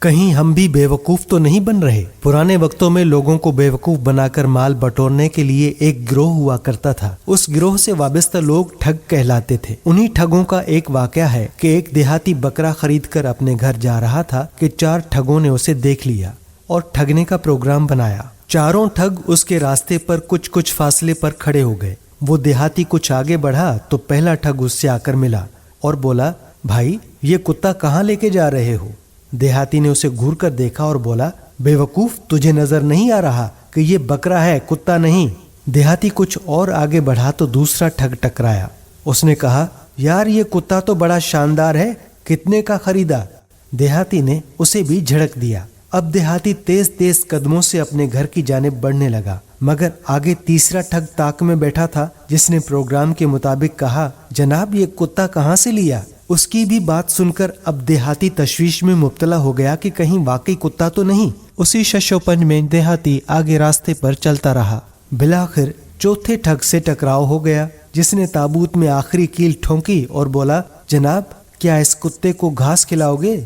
कहीं हम भी बेवकूफ तो नहीं बन रहे। पुराने वक्तों में लोगों को बेवकूफ बनाकर माल बटोरने के लिए एक गिरोह हुआ करता था। उस गिरोह से वाबस्ता लोग ठग कहलाते थे। उन्हीं ठगों का एक वाकया है कि एक देहाती बकरा खरीदकर अपने घर जा रहा था कि 4 ठगों ने उसे देख लिया और ठगने का प्रोग्राम बनाया। चारों ठग उसके रास्ते पर कुछ कुछ फासले पर खड़े हो गए। वो देहाती कुछ आगे बढ़ा तो पहला ठग उससे आकर मिला और बोला, भाई ये कुत्ता कहाँ लेके जा रहे हो? देहाती ने उसे घूर कर देखा और बोला, बेवकूफ, तुझे नजर नहीं आ रहा कि ये बकरा है, कुत्ता नहीं? देहाती कुछ और आगे बढ़ा तो दूसरा ठग टकराया। उसने कहा, यार ये कुत्ता तो बड़ा शानदार है, कितने का खरीदा? देहाती ने उसे भी झड़क दिया। अब देहाती तेज तेज कदमों से अपने घर की जानिब बढ़ने लगा, मगर आगे तीसरा ठग ताक में बैठा था जिसने प्रोग्राम के मुताबिक कहा, जनाब ये कुत्ता कहाँ से लिया? उसकी भी बात सुनकर अब देहाती तशवीश में मुब्तला हो गया कि कहीं वाकई कुत्ता तो नहीं। उसी शशोपंज में देहाती आगे रास्ते पर चलता रहा। बिलाखिर चौथे ठग से टकराव हो गया जिसने ताबूत में आखिरी कील ठोंकी और बोला, जनाब क्या इस कुत्ते को घास खिलाओगे?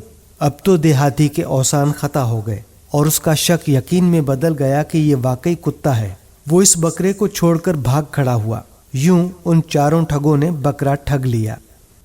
अब तो देहाती के औसान खता हो गए और उसका शक यकीन में बदल गया कि ये वाकई कुत्ता है। वो इस बकरे को छोड़कर भाग खड़ा हुआ। यूं उन चारों ठगों ने बकरा ठग लिया।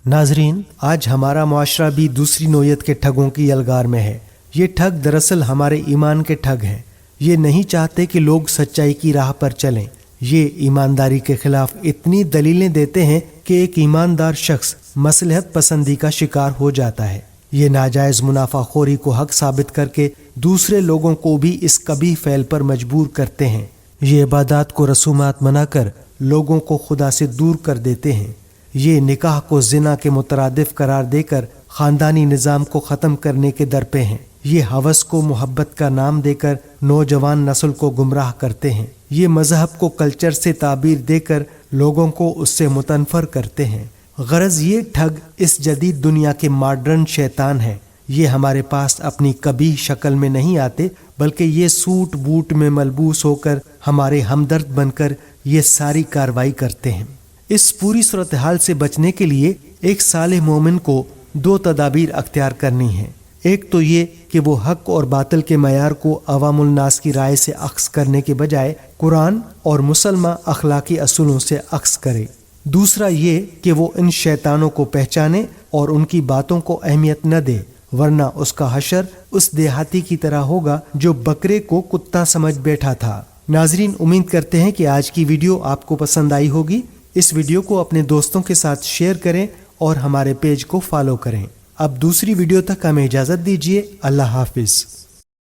नाजरीन, आज हमारा मुआशरा भी दूसरी नोयत के ठगों की यलगार में है। ये ठग दरअसल हमारे ईमान के ठग हैं। ये नहीं चाहते कि लोग सच्चाई की राह पर चलें। ये ईमानदारी के खिलाफ इतनी दलीलें देते हैं कि एक ईमानदार शख्स मसलहत पसंदी का शिकार हो जाता है। ये नाजायज मुनाफाखोरी को हक साबित करके दूसरे लोगों को भी इस कबीह फैल पर मजबूर करते हैं। ये इबादत को रसूमात बनाकर लोगों को खुदा से दूर कर देते हैं। ये निकाह को जिना के मुतरादिफ करार देकर खानदानी निज़ाम को ख़त्म करने के दर पे हैं। ये हवस को मोहब्बत का नाम देकर नौजवान नस्ल को गुमराह करते हैं। ये मजहब को कल्चर से ताबीर देकर लोगों को उससे मुतनफर करते हैं। गरज ये ठग इस जदीद दुनिया के मॉडर्न शैतान है। ये हमारे पास अपनी कबीह शक्ल में नहीं आते, बल्कि ये सूट बूट में मलबूस होकर हमारे हमदर्द बनकर ये सारी कार्रवाई करते हैं। इस पूरी सूरत हाल से बचने के लिए एक साले मोमिन को 2 तदाबीर अख्तियार करनी है। एक तो ये कि वो हक और बातिल के मयार को अवामुल नास की राय से अक्स करने के बजाय कुरान और मुसलमा अखलाकी असूलों से अक्स करे। दूसरा ये कि वो इन शैतानों को पहचाने और उनकी बातों को अहमियत न दे, वरना उसका हशर उस देहाती की तरह होगा जो बकरे को कुत्ता समझ बैठा था। नाजरीन, उम्मीद करते हैं कि आज की वीडियो आपको पसंद आई होगी। इस वीडियो को अपने दोस्तों के साथ शेयर करें और हमारे पेज को फॉलो करें। अब दूसरी वीडियो तक हमें इजाज़त दीजिए। अल्लाह हाफिज।